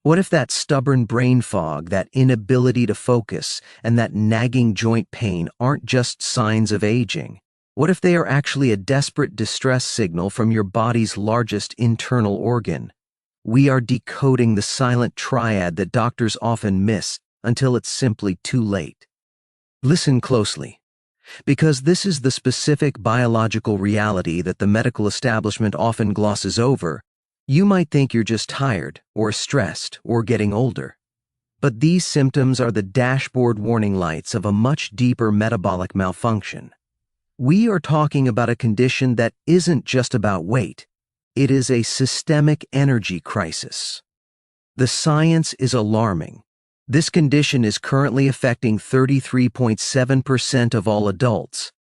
What if that stubborn brain fog, that inability to focus, and that nagging joint pain aren't just signs of aging? What if they are actually a desperate distress signal from your body's largest internal organ? We are decoding the silent triad that doctors often miss until it's simply too late. Listen closely, because this is the specific biological reality that the medical establishment often glosses over. You might think you're just tired, or stressed, or getting older. But these symptoms are the dashboard warning lights of a much deeper metabolic malfunction. We are talking about a condition that isn't just about weight. It is a systemic energy crisis. The science is alarming. This condition is currently affecting 33.7% of all adults.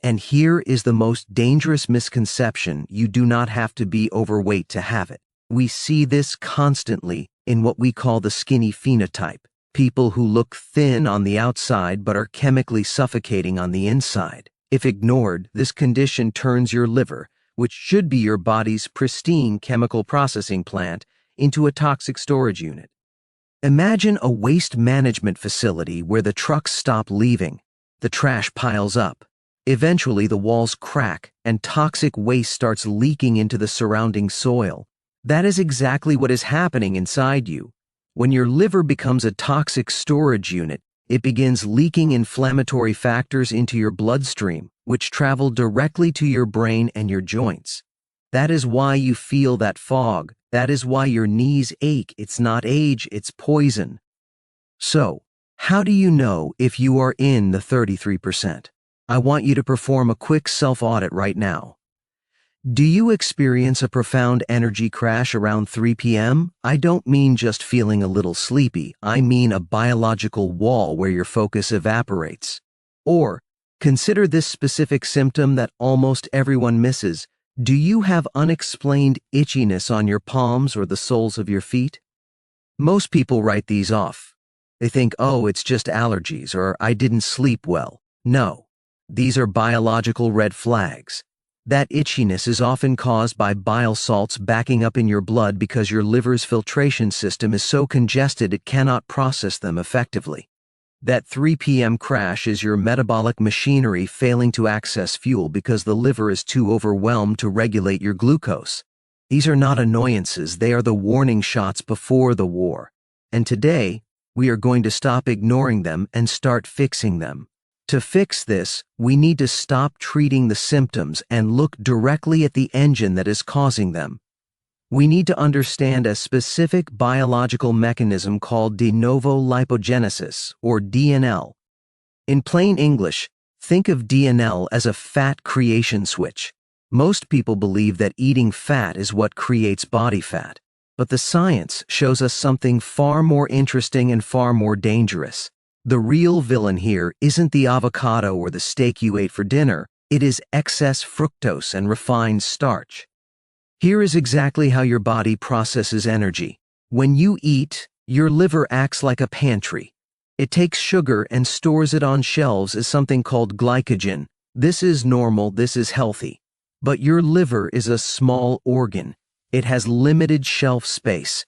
And here is the most dangerous misconception: you do not have to be overweight to have it. We see this constantly in what we call the skinny phenotype, people who look thin on the outside but are chemically suffocating on the inside. If ignored, this condition turns your liver, which should be your body's pristine chemical processing plant, into a toxic storage unit. Imagine a waste management facility where the trucks stop leaving, the trash piles up. Eventually, the walls crack and toxic waste starts leaking into the surrounding soil. That is exactly what is happening inside you. When your liver becomes a toxic storage unit, it begins leaking inflammatory factors into your bloodstream, which travel directly to your brain and your joints. That is why you feel that fog. That is why your knees ache. It's not age, it's poison. So, how do you know if you are in the 33%? I want you to perform a quick self-audit right now. Do you experience a profound energy crash around 3 p.m.? I don't mean just feeling a little sleepy. I mean a biological wall where your focus evaporates. Or, consider this specific symptom that almost everyone misses. Do you have unexplained itchiness on your palms or the soles of your feet? Most people write these off. They think, oh, it's just allergies, or I didn't sleep well. No. These are biological red flags. That itchiness is often caused by bile salts backing up in your blood because your liver's filtration system is so congested it cannot process them effectively. That 3 p.m. crash is your metabolic machinery failing to access fuel because the liver is too overwhelmed to regulate your glucose. These are not annoyances, they are the warning shots before the war. And today, we are going to stop ignoring them and start fixing them. To fix this, we need to stop treating the symptoms and look directly at the engine that is causing them. We need to understand a specific biological mechanism called de novo lipogenesis, or DNL. In plain English, think of DNL as a fat creation switch. Most people believe that eating fat is what creates body fat, but the science shows us something far more interesting and far more dangerous. The real villain here isn't the avocado or the steak you ate for dinner, it is excess fructose and refined starch. Here is exactly how your body processes energy. When you eat, your liver acts like a pantry. It takes sugar and stores it on shelves as something called glycogen. This is normal, this is healthy. But your liver is a small organ. It has limited shelf space.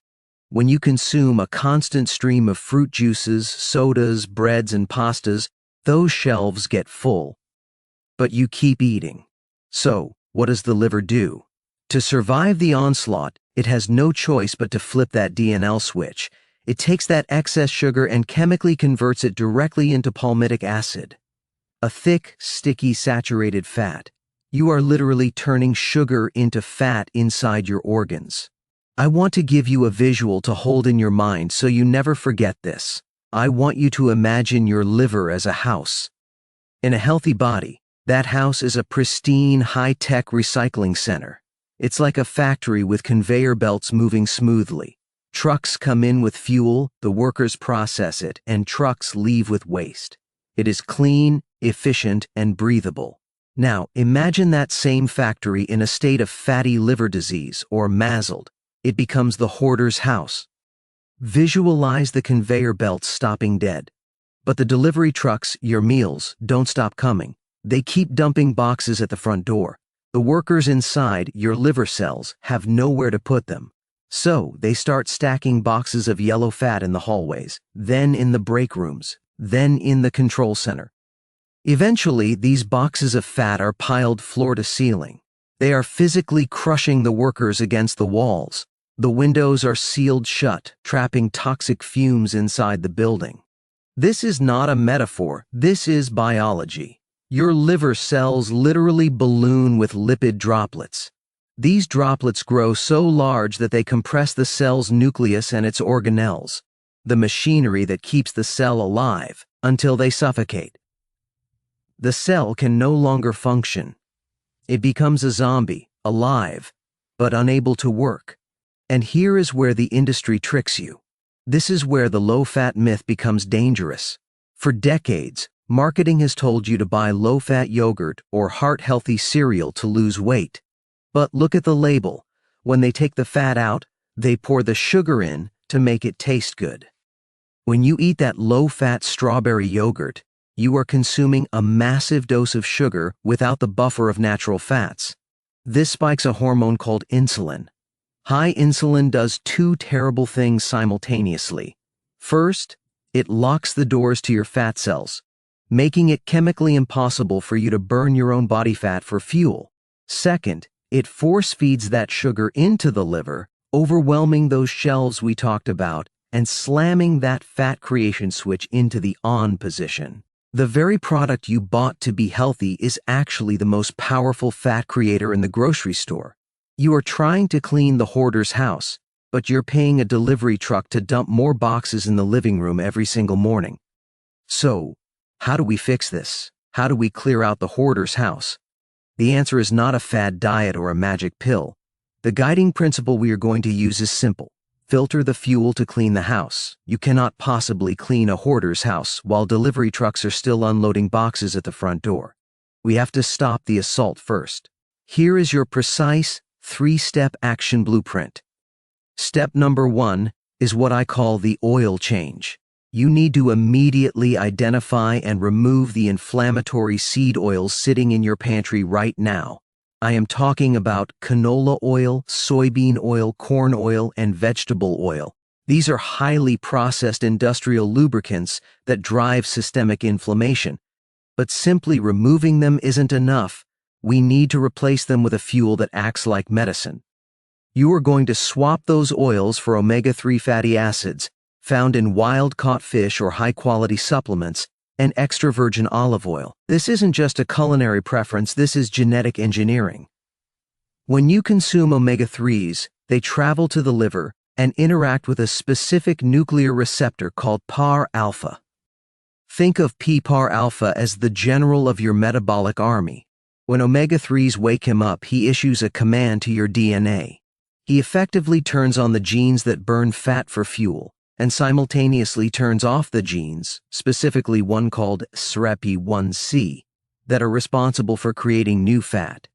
When you consume a constant stream of fruit juices, sodas, breads, and pastas, those shelves get full. But you keep eating. So, what does the liver do? To survive the onslaught, it has no choice but to flip that DNL switch. It takes that excess sugar and chemically converts it directly into palmitic acid, a thick, sticky, saturated fat. You are literally turning sugar into fat inside your organs. I want to give you a visual to hold in your mind so you never forget this. I want you to imagine your liver as a house. In a healthy body, that house is a pristine, high-tech recycling center. It's like a factory with conveyor belts moving smoothly. Trucks come in with fuel, the workers process it, and trucks leave with waste. It is clean, efficient, and breathable. Now, imagine that same factory in a state of fatty liver disease, or MASLD. It becomes the hoarder's house. Visualize the conveyor belts stopping dead. But the delivery trucks, your meals, don't stop coming. They keep dumping boxes at the front door. The workers inside, your liver cells, have nowhere to put them. So they start stacking boxes of yellow fat in the hallways, then in the break rooms, then in the control center. Eventually, these boxes of fat are piled floor to ceiling. They are physically crushing the workers against the walls. The windows are sealed shut, trapping toxic fumes inside the building. This is not a metaphor, this is biology. Your liver cells literally balloon with lipid droplets. These droplets grow so large that they compress the cell's nucleus and its organelles, the machinery that keeps the cell alive, until they suffocate. The cell can no longer function. It becomes a zombie, alive, but unable to work. And here is where the industry tricks you. This is where the low-fat myth becomes dangerous. For decades, marketing has told you to buy low-fat yogurt or heart-healthy cereal to lose weight. But look at the label. When they take the fat out, they pour the sugar in to make it taste good. When you eat that low-fat strawberry yogurt, you are consuming a massive dose of sugar without the buffer of natural fats. This spikes a hormone called insulin. High insulin does two terrible things simultaneously. First, it locks the doors to your fat cells, making it chemically impossible for you to burn your own body fat for fuel. Second, it force feeds that sugar into the liver, overwhelming those shelves we talked about and slamming that fat creation switch into the on position. The very product you bought to be healthy is actually the most powerful fat creator in the grocery store. You are trying to clean the hoarder's house, but you're paying a delivery truck to dump more boxes in the living room every single morning. So, how do we fix this? How do we clear out the hoarder's house? The answer is not a fad diet or a magic pill. The guiding principle we are going to use is simple. Filter the fuel to clean the house. You cannot possibly clean a hoarder's house while delivery trucks are still unloading boxes at the front door. We have to stop the assault first. Here is your precise 3-step action blueprint. Step number 1 is what I call the oil change. You need to immediately identify and remove the inflammatory seed oils sitting in your pantry right now. I am talking about canola oil, soybean oil, corn oil, and vegetable oil. These are highly processed industrial lubricants that drive systemic inflammation. But simply removing them isn't enough. We need to replace them with a fuel that acts like medicine. You are going to swap those oils for omega-3 fatty acids, found in wild-caught fish or high-quality supplements, and extra virgin olive oil. This isn't just a culinary preference, this is genetic engineering. When you consume omega-3s, they travel to the liver and interact with a specific nuclear receptor called PAR-alpha. Think of PAR-alpha as the general of your metabolic army. When omega-3s wake him up, he issues a command to your DNA. He effectively turns on the genes that burn fat for fuel, and simultaneously turns off the genes, specifically one called SREP1C, that are responsible for creating new fat.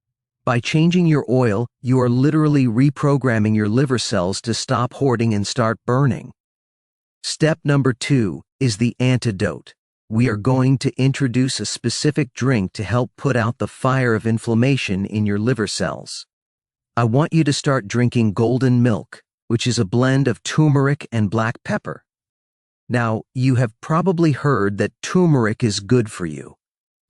By changing your oil, you are literally reprogramming your liver cells to stop hoarding and start burning. Step number 2 is the antidote. We are going to introduce a specific drink to help put out the fire of inflammation in your liver cells. I want you to start drinking golden milk, which is a blend of turmeric and black pepper. Now, you have probably heard that turmeric is good for you.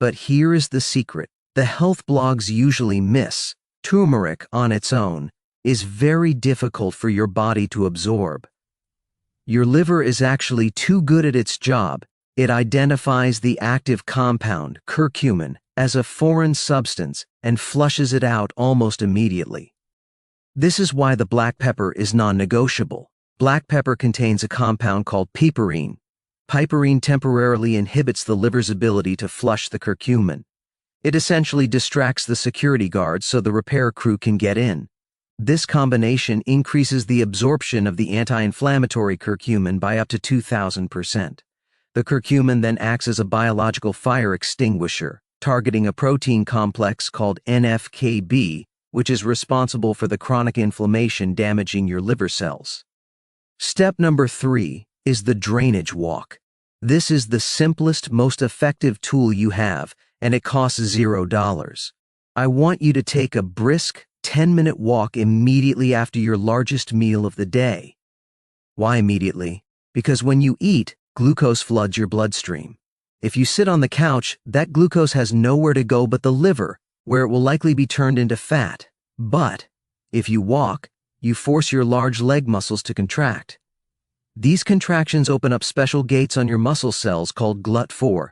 But here is the secret. The health blogs usually miss. Turmeric on its own is very difficult for your body to absorb. Your liver is actually too good at its job. It identifies the active compound, curcumin, as a foreign substance and flushes it out almost immediately. This is why the black pepper is non-negotiable. Black pepper contains a compound called piperine. Piperine temporarily inhibits the liver's ability to flush the curcumin. It essentially distracts the security guards so the repair crew can get in. This combination increases the absorption of the anti-inflammatory curcumin by up to 2,000%. The curcumin then acts as a biological fire extinguisher, targeting a protein complex called NF-κB, which is responsible for the chronic inflammation damaging your liver cells. Step number 3 is the drainage walk. This is the simplest, most effective tool you have, and it costs $0. I want you to take a brisk, 10-minute walk immediately after your largest meal of the day. Why immediately? Because when you eat, glucose floods your bloodstream. If you sit on the couch, that glucose has nowhere to go but the liver, where it will likely be turned into fat. But if you walk, you force your large leg muscles to contract. These contractions open up special gates on your muscle cells called GLUT4.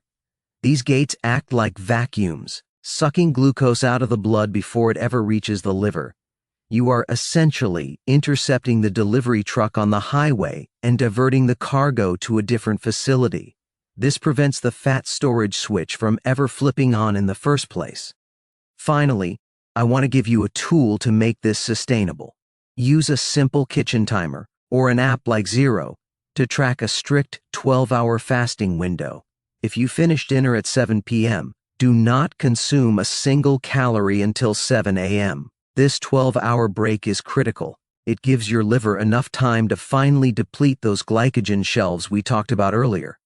These gates act like vacuums, sucking glucose out of the blood before it ever reaches the liver. You are essentially intercepting the delivery truck on the highway and diverting the cargo to a different facility. This prevents the fat storage switch from ever flipping on in the first place. Finally, I want to give you a tool to make this sustainable. Use a simple kitchen timer or an app like Zero to track a strict 12-hour fasting window. If you finish dinner at 7 p.m., do not consume a single calorie until 7 a.m. This 12-hour break is critical. It gives your liver enough time to finally deplete those glycogen shelves we talked about earlier.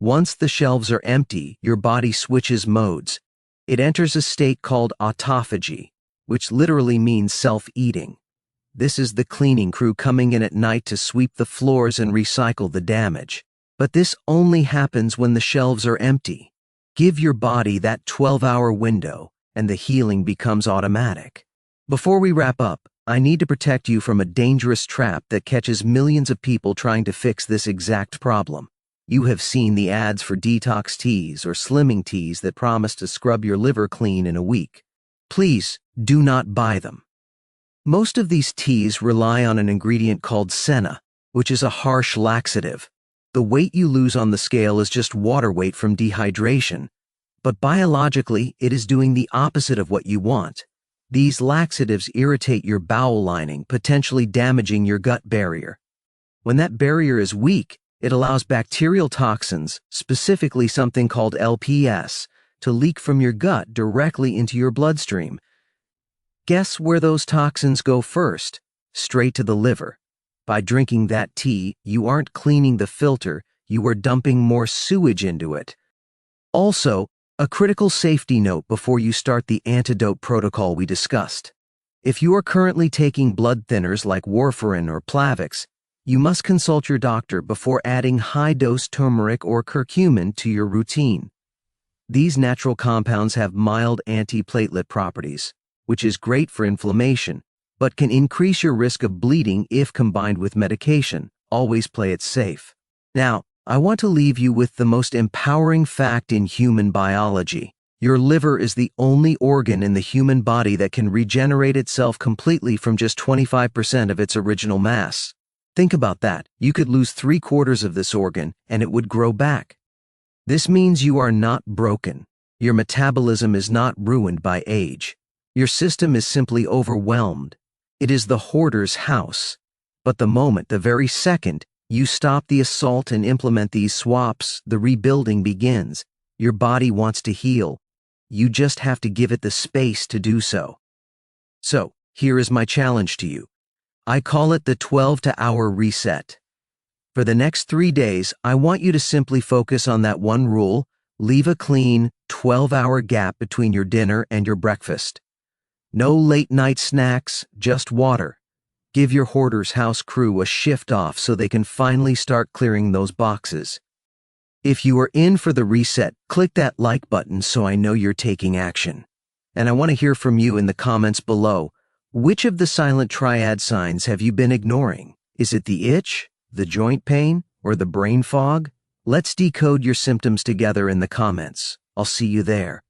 Once the shelves are empty, your body switches modes. It enters a state called autophagy, which literally means self-eating. This is the cleaning crew coming in at night to sweep the floors and recycle the damage. But this only happens when the shelves are empty. Give your body that 12-hour window, and the healing becomes automatic. Before we wrap up, I need to protect you from a dangerous trap that catches millions of people trying to fix this exact problem. You have seen the ads for detox teas or slimming teas that promise to scrub your liver clean in a week. Please do not buy them. Most of these teas rely on an ingredient called senna, which is a harsh laxative. The weight you lose on the scale is just water weight from dehydration, but biologically it is doing the opposite of what you want. These laxatives irritate your bowel lining, potentially damaging your gut barrier. When that barrier is weak, it allows bacterial toxins, specifically something called LPS, to leak from your gut directly into your bloodstream. Guess where those toxins go first? Straight to the liver. By drinking that tea, you aren't cleaning the filter, you are dumping more sewage into it. Also, a critical safety note before you start the Antidote protocol we discussed. If you are currently taking blood thinners like warfarin or Plavix, you must consult your doctor before adding high-dose turmeric or curcumin to your routine. These natural compounds have mild antiplatelet properties, which is great for inflammation, but can increase your risk of bleeding if combined with medication. Always play it safe. Now, I want to leave you with the most empowering fact in human biology. Your liver is the only organ in the human body that can regenerate itself completely from just 25% of its original mass. Think about that. You could lose 3/4 of this organ and it would grow back. This means you are not broken. Your metabolism is not ruined by age. Your system is simply overwhelmed. It is the hoarder's house. But the very second, you stop the assault and implement these swaps, the rebuilding begins. Your body wants to heal. You just have to give it the space to do so. So, here is my challenge to you. I call it the 12-hour reset. For the next 3 days, I want you to simply focus on that one rule: leave a clean 12-hour gap between your dinner and your breakfast. No late-night snacks, just water. Give your hoarder's house crew a shift off so they can finally start clearing those boxes. If you are in for the reset, click that like button so I know you're taking action. And I want to hear from you in the comments below. Which of the silent triad signs have you been ignoring? Is it the itch, the joint pain, or the brain fog? Let's decode your symptoms together in the comments. I'll see you there.